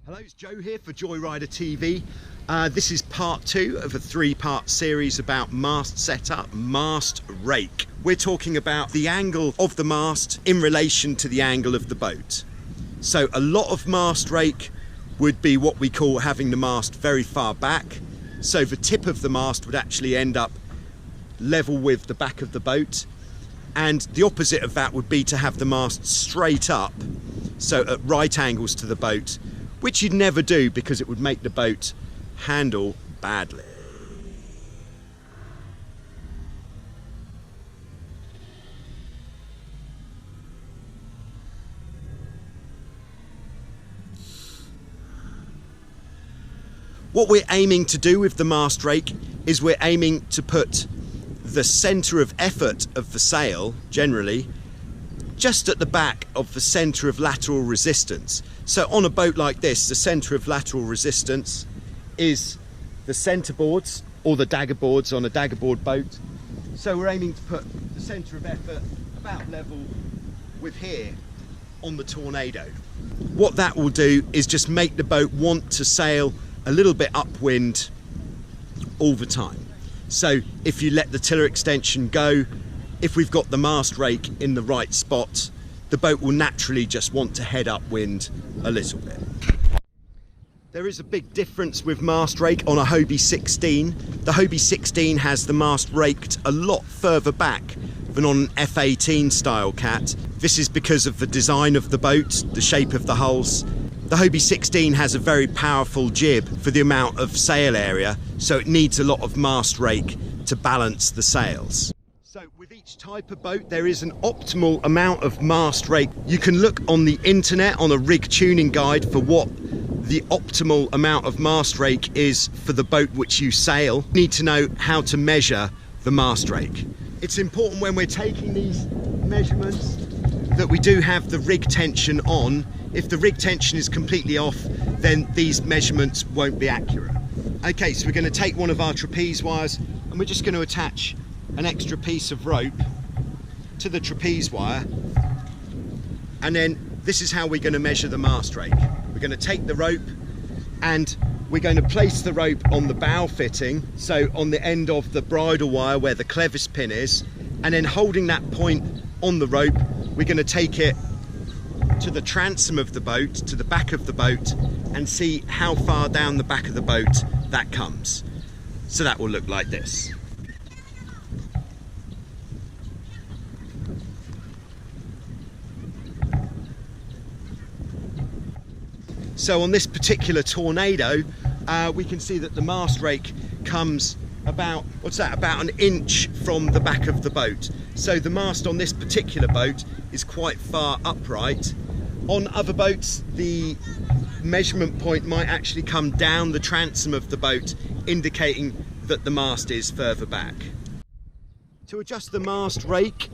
Hello, it's Joe here for Joyrider TV. This is part 2 of a 3-part series about mast setup, mast rake. We're talking about the angle of the mast in relation to the angle of the boat. So a lot of mast rake would be what we call having the mast very far back. So the tip of the mast would actually end up level with the back of the boat. And the opposite of that would be to have the mast straight up, so at right angles to the boat, which you'd never do because it would make the boat handle badly. What we're aiming to do with the mast rake is we're aiming to put the centre of effort of the sail, generally, just at the back of the centre of lateral resistance. So on a boat like this, the centre of lateral resistance is the centre boards or the dagger boards on a dagger board boat. So we're aiming to put the centre of effort about level with here on the Tornado. What that will do is just make the boat want to sail a little bit upwind all the time. So if you let the tiller extension go, if we've got the mast rake in the right spot, the boat will naturally just want to head upwind a little bit. There is a big difference with mast rake on a Hobie 16. The Hobie 16 has the mast raked a lot further back than on an F18 style cat. This is because of the design of the boat, the shape of the hulls. The Hobie 16 has a very powerful jib for the amount of sail area, so it needs a lot of mast rake to balance the sails. So with each type of boat there is an optimal amount of mast rake. You can look on the internet on a rig tuning guide for what the optimal amount of mast rake is for the boat which you sail. You need to know how to measure the mast rake. It's important when we're taking these measurements that we do have the rig tension on. If the rig tension is completely off, then these measurements won't be accurate. Okay, so we're going to take one of our trapeze wires and we're just going to attach an extra piece of rope to the trapeze wire, and then this is how we're going to measure the mast rake. We're going to take the rope and we're going to place the rope on the bow fitting, so on the end of the bridle wire where the clevis pin is, and then holding that point on the rope, we're going to take it to the transom of the boat, to the back of the boat, and see how far down the back of the boat that comes. So that will look like this. So on this particular Tornado, we can see that the mast rake comes about, about an inch from the back of the boat. So the mast on this particular boat is quite far upright. On other boats, the measurement point might actually come down the transom of the boat, indicating that the mast is further back. To adjust the mast rake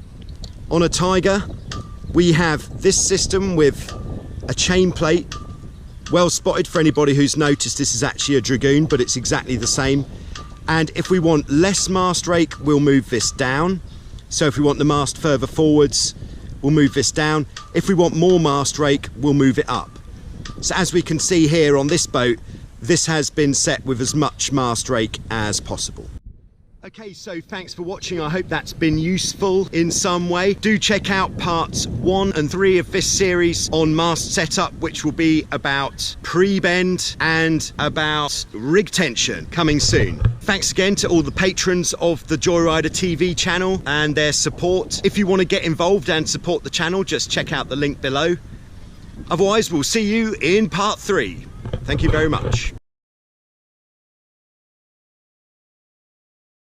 on a Tiger, we have this system with a chain plate. Well spotted for anybody who's noticed this is actually a Dragoon, but it's exactly the same. And if we want less mast rake, we'll move this down. So if we want the mast further forwards, we'll move this down. If we want more mast rake, we'll move it up. So as we can see here on this boat, this has been set with as much mast rake as possible. Okay, so thanks for watching. I hope that's been useful in some way. Do check out parts 1 and 3 of this series on mast setup, which will be about pre-bend and about rig tension, coming soon. Thanks again to all the patrons of the Joyrider TV channel and their support. If you want to get involved and support the channel, just check out the link below. Otherwise, we'll see you in part 3. Thank you very much.